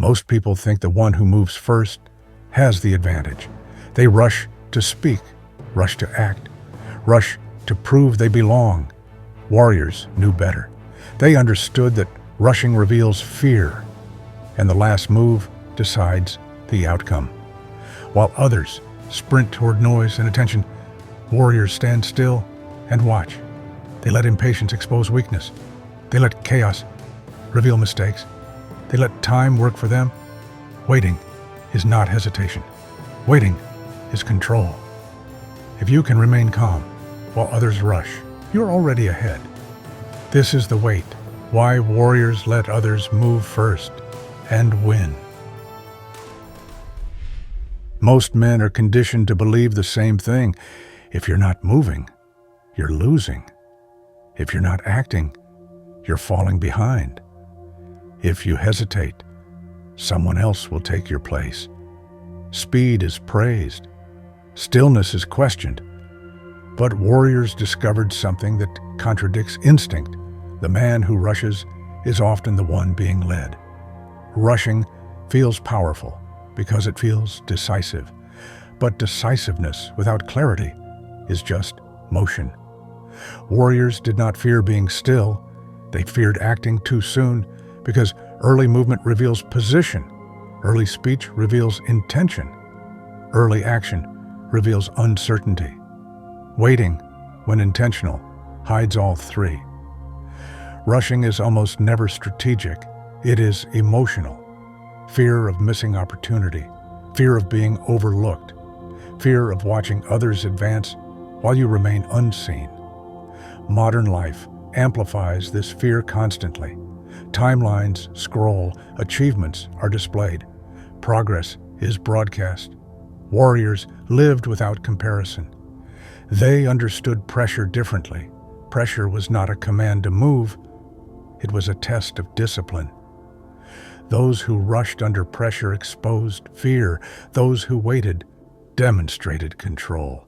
Most people think the one who moves first has the advantage. They rush to speak, rush to act, rush to prove they belong. Warriors knew better. They understood that rushing reveals fear, and the last move decides the outcome. While others sprint toward noise and attention, warriors stand still and watch. They let impatience expose weakness. They let chaos reveal mistakes. They let time work for them. Waiting is not hesitation. Waiting is control. If you can remain calm while others rush, you're already ahead. This is the wait, why warriors let others move first and win. Most men are conditioned to believe the same thing. If you're not moving, you're losing. If you're not acting, you're falling behind. If you hesitate, someone else will take your place. Speed is praised. Stillness is questioned. But warriors discovered something that contradicts instinct. The man who rushes is often the one being led. Rushing feels powerful because it feels decisive. But decisiveness without clarity is just motion. Warriors did not fear being still. They feared acting too soon because early movement reveals position. Early speech reveals intention. Early action reveals uncertainty. Waiting, when intentional, hides all three. Rushing is almost never strategic. It is emotional. Fear of missing opportunity, fear of being overlooked, fear of watching others advance while you remain unseen. Modern life amplifies this fear constantly. Timelines scroll, achievements are displayed, progress is broadcast. Warriors lived without comparison. They understood pressure differently. Pressure was not a command to move, it was a test of discipline. Those who rushed under pressure exposed fear. Those who waited demonstrated control.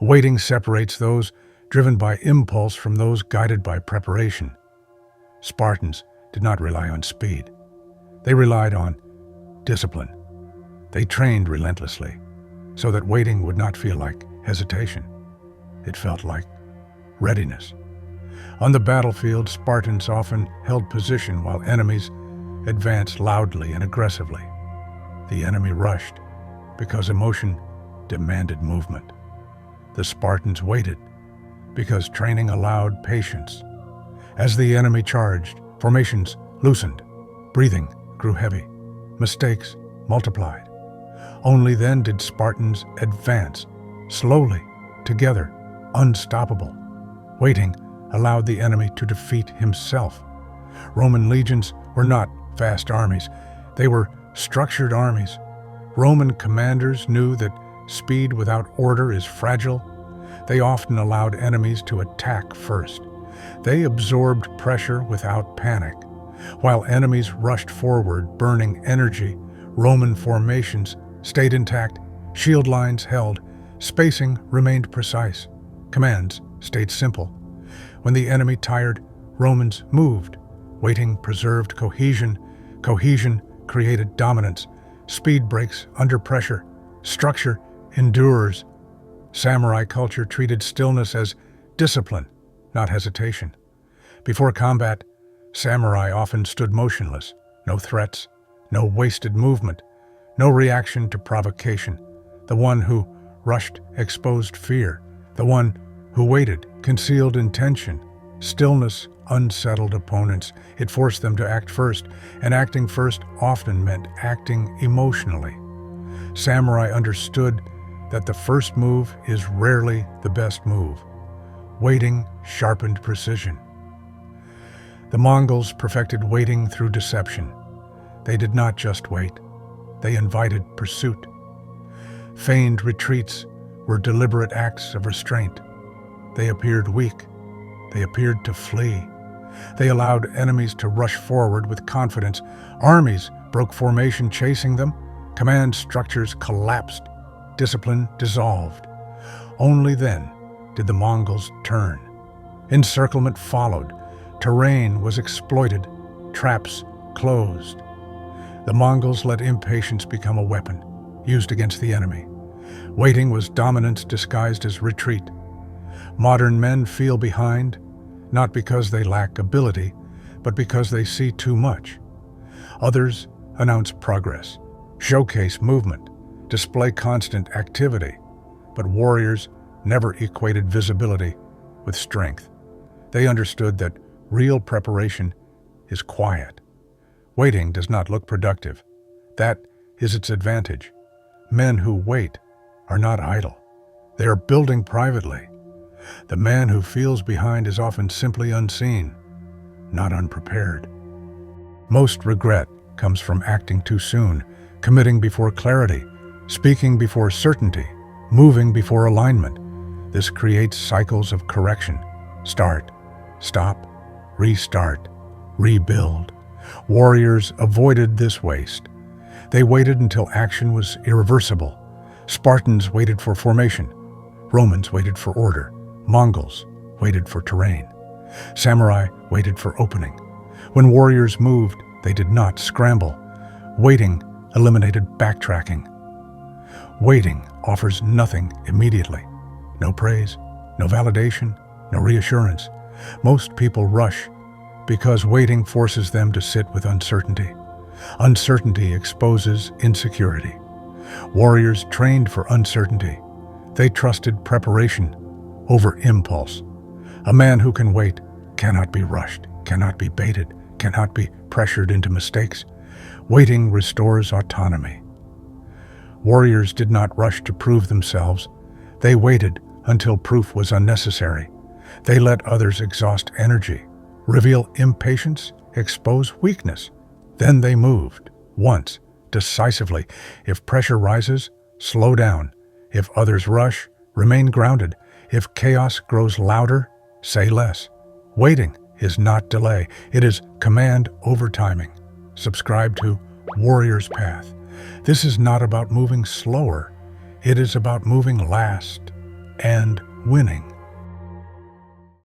Waiting separates those driven by impulse from those guided by preparation. Spartans did not rely on speed. They relied on discipline. They trained relentlessly so that waiting would not feel like hesitation. It felt like readiness. On the battlefield, Spartans often held position while enemies advanced loudly and aggressively. The enemy rushed because emotion demanded movement. The Spartans waited because training allowed patience. As the enemy charged, formations loosened, breathing grew heavy, mistakes multiplied. Only then did Spartans advance, slowly, together, unstoppable. Waiting allowed the enemy to defeat himself. Roman legions were not vast armies. They were structured armies. Roman commanders knew that speed without order is fragile. They often allowed enemies to attack first. They absorbed pressure without panic. While enemies rushed forward, burning energy, Roman formations stayed intact, shield lines held, spacing remained precise, commands stayed simple. When the enemy tired, Romans moved. Waiting preserved cohesion. Cohesion created dominance. Speed breaks under pressure. Structure endures. Samurai culture treated stillness as discipline, not hesitation. Before combat, samurai often stood motionless. No threats, no wasted movement, no reaction to provocation. The one who rushed exposed fear. The one who waited concealed intention. Stillness unsettled opponents. It forced them to act first, and acting first often meant acting emotionally. Samurai understood that the first move is rarely the best move. Waiting sharpened precision. The Mongols perfected waiting through deception. They did not just wait, they invited pursuit. Feigned retreats were deliberate acts of restraint. They appeared weak. They appeared to flee. They allowed enemies to rush forward with confidence. Armies broke formation chasing them. Command structures collapsed. Discipline dissolved. Only then did the Mongols turn. Encirclement followed. Terrain was exploited. Traps closed. The Mongols let impatience become a weapon, used against the enemy. Waiting was dominance disguised as retreat. Modern men feel behind, not because they lack ability, but because they see too much. Others announce progress, showcase movement, display constant activity, but warriors never equated visibility with strength. They understood that real preparation is quiet. Waiting does not look productive. That is its advantage. Men who wait are not idle. They are building privately. The man who feels behind is often simply unseen, not unprepared. Most regret comes from acting too soon, committing before clarity, speaking before certainty, moving before alignment. This creates cycles of correction. Start, stop, restart, rebuild. Warriors avoided this waste. They waited until action was irreversible. Spartans waited for formation. Romans waited for order. Mongols waited for terrain. Samurai waited for opening. When warriors moved, they did not scramble. Waiting eliminated backtracking. Waiting offers nothing immediately. No praise, no validation, no reassurance. Most people rush because waiting forces them to sit with uncertainty. Uncertainty exposes insecurity. Warriors trained for uncertainty. They trusted preparation over impulse. A man who can wait cannot be rushed, cannot be baited, cannot be pressured into mistakes. Waiting restores autonomy. Warriors did not rush to prove themselves. They waited until proof was unnecessary. They let others exhaust energy, reveal impatience, expose weakness. Then they moved, once, decisively. If pressure rises, slow down. If others rush, remain grounded. If chaos grows louder, say less. Waiting is not delay. It is command over timing. Subscribe to Warrior's Path. This is not about moving slower. It is about moving last and winning.